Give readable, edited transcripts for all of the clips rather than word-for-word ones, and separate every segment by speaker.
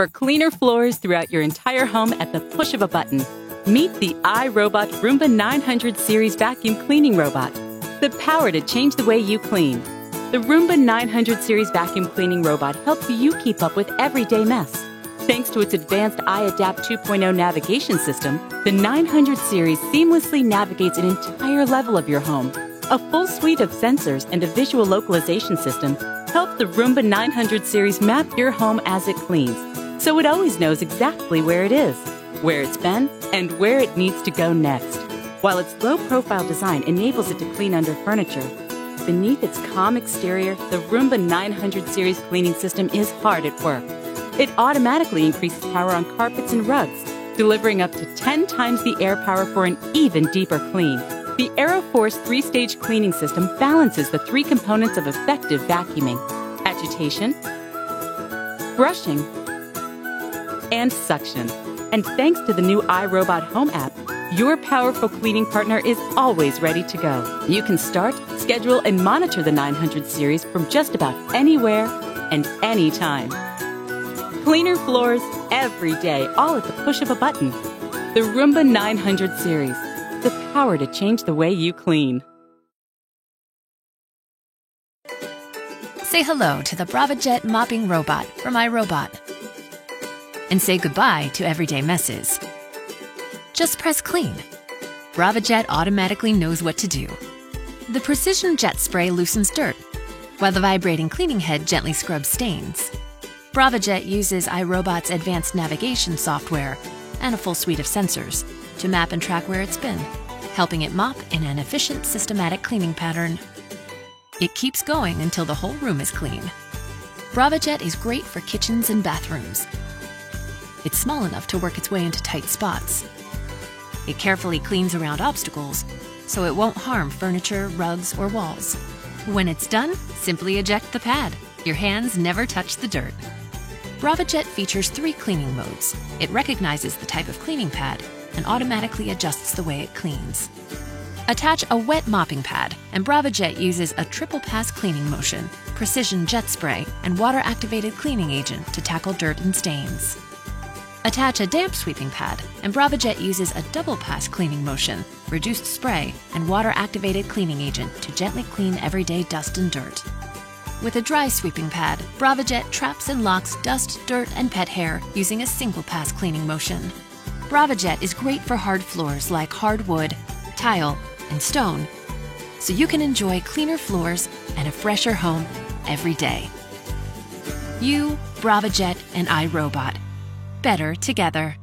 Speaker 1: for cleaner floors throughout your entire home at the push of a button. Meet the iRobot Roomba 900 Series Vacuum Cleaning Robot. The power to change the way you clean. The Roomba 900 Series Vacuum Cleaning Robot helps you keep up with everyday mess. Thanks to its advanced iAdapt 2.0 navigation system, the 900 series seamlessly navigates an entire level of your home. A full suite of sensors and a visual localization system help the Roomba 900 series map your home as it cleans, so it always knows exactly where it is, where it's been, and where it needs to go next. While its low-profile design enables it to clean under furniture, beneath its calm exterior, the Roomba 900 series cleaning system is hard at work. It automatically increases power on carpets and rugs, delivering up to 10 times the air power for an even deeper clean. The AeroForce 3-stage cleaning system balances the 3 components of effective vacuuming: agitation, brushing, and suction. And thanks to the new iRobot Home app, your powerful cleaning partner is always ready to go. You can start, schedule, and monitor the 900 series from just about anywhere and anytime. Cleaner floors every day, all at the push of a button. The Roomba 900 series, the power to change the way you clean.
Speaker 2: Say hello to the BravaJet mopping robot from iRobot. And say goodbye to everyday messes. Just press clean. BravaJet automatically knows what to do. The Precision Jet Spray loosens dirt, while the vibrating cleaning head gently scrubs stains. BravaJet uses iRobot's advanced navigation software and a full suite of sensors to map and track where it's been, helping it mop in an efficient, systematic cleaning pattern. It keeps going until the whole room is clean. BravaJet is great for kitchens and bathrooms. It's small enough to work its way into tight spots. It carefully cleans around obstacles, so it won't harm furniture, rugs, or walls. When it's done, simply eject the pad. Your hands never touch the dirt. BravaJet features 3 cleaning modes. It recognizes the type of cleaning pad and automatically adjusts the way it cleans. Attach a wet mopping pad, and BravaJet uses a triple pass cleaning motion, Precision Jet Spray, and water-activated cleaning agent to tackle dirt and stains. Attach a damp sweeping pad, and BravaJet uses a double pass cleaning motion, reduced spray, and water-activated cleaning agent to gently clean everyday dust and dirt. With a dry sweeping pad, BravaJet traps and locks dust, dirt, and pet hair using a single pass cleaning motion. BravaJet is great for hard floors like hardwood, tile, and stone, so you can enjoy cleaner floors and a fresher home every day. You, BravaJet, and iRobot. Better together.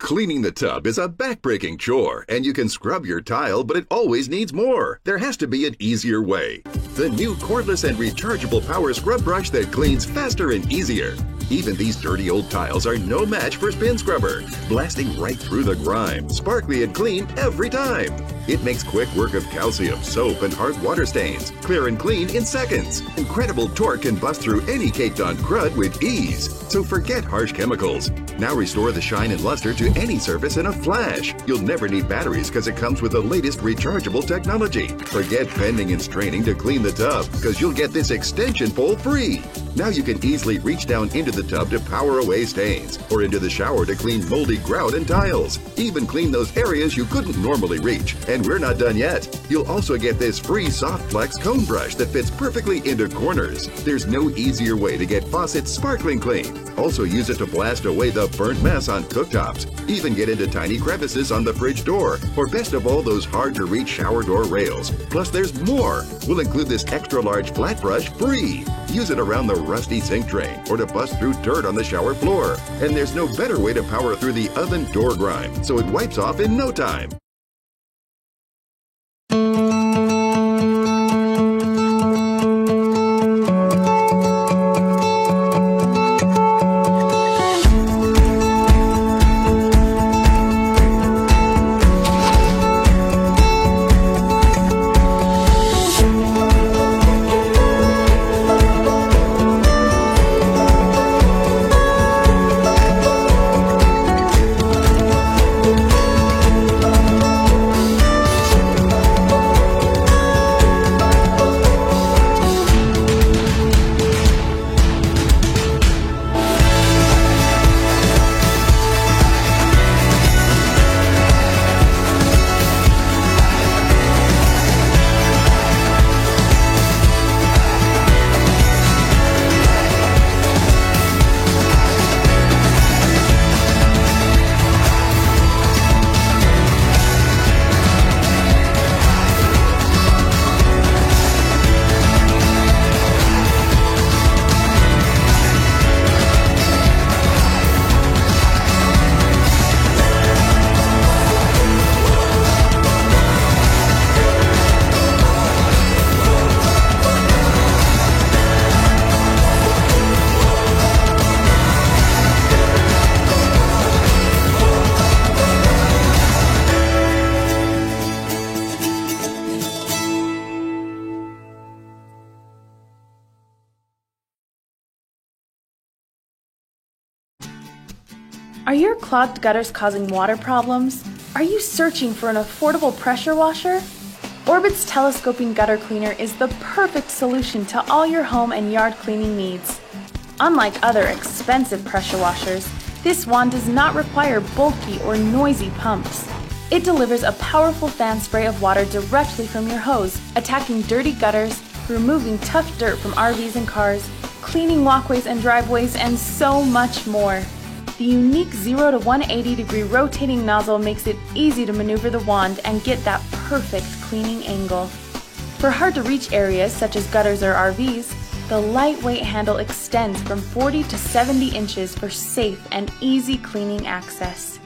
Speaker 3: Cleaning the tub is a back-breaking chore, and you can scrub your tile, but it always needs more. There has to be an easier way. The new cordless and rechargeable power scrub brush that cleans faster and easier. Even these dirty old tiles are no match for Spin Scrubber, blasting right through the grime, sparkly and clean every time. It makes quick work of calcium, soap, and hard water stains, clear and clean in seconds. Incredible torque can bust through any caked-on crud with ease. So forget harsh chemicals. Now restore the shine and luster to any surface in a flash. You'll never need batteries because it comes with the latest rechargeable technology. Forget bending and straining to clean the tub because you'll get this extension pole free. Now you can easily reach down into the tub to power away stains, or into the shower to clean moldy grout and tiles. Even clean those areas you couldn't normally reach. And we're not done yet. You'll also get this free Soft Flex cone brush that fits perfectly into corners. There's no easier way to get faucets sparkling clean. Also use it to blast away the burnt mess on cooktops. Even get into tiny crevices on the fridge door, or best of all, those hard-to-reach shower door rails. Plus, there's more. We'll include this extra-large flat brush free. Use it around the rusty sink drain or to bust through dirt on the shower floor. And there's no better way to power through the oven door grime, so it wipes off in no time.
Speaker 4: Are your clogged gutters causing water problems? Are you searching for an affordable pressure washer? Orbit's telescoping gutter cleaner is the perfect solution to all your home and yard cleaning needs. Unlike other expensive pressure washers, this wand does not require bulky or noisy pumps. It delivers a powerful fan spray of water directly from your hose, attacking dirty gutters, removing tough dirt from RVs and cars, cleaning walkways and driveways, and so much more. The unique 0 to 180 degree rotating nozzle makes it easy to maneuver the wand and get that perfect cleaning angle. For hard-to-reach areas such as gutters or RVs, the lightweight handle extends from 40 to 70 inches for safe and easy cleaning access.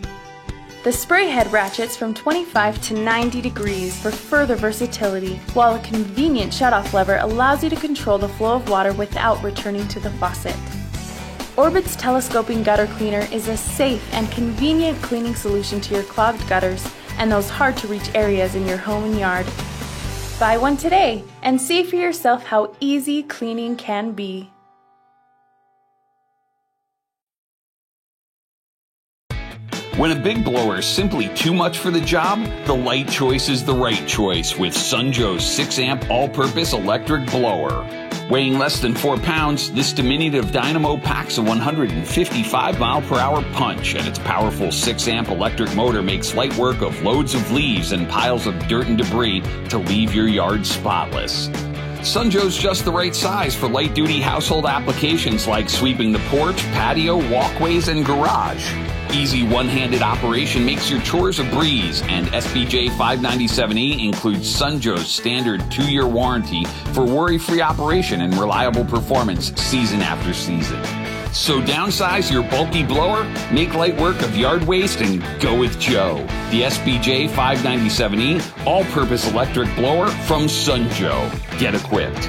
Speaker 4: The spray head ratchets from 25 to 90 degrees for further versatility, while a convenient shutoff lever allows you to control the flow of water without returning to the faucet. Orbit's telescoping gutter cleaner is a safe and convenient cleaning solution to your clogged gutters and those hard-to-reach areas in your home and yard. Buy one today and see for yourself how easy cleaning can be.
Speaker 5: When a big blower is simply too much for the job, the light choice is the right choice with Sunjoe's 6-amp all-purpose electric blower. Weighing less than 4 pounds, this diminutive dynamo packs a 155-mile-per-hour punch, and its powerful 6-amp electric motor makes light work of loads of leaves and piles of dirt and debris to leave your yard spotless. Sunjoe's just the right size for light-duty household applications like sweeping the porch, patio, walkways, and garage. Easy one-handed operation makes your chores a breeze, and SPJ 597E includes Sunjoe's standard 2-year warranty for worry-free operation and reliable performance season after season. So downsize your bulky blower, make light work of yard waste, and go with Joe. The SPJ 597E all-purpose electric blower from Sunjoe. Get equipped.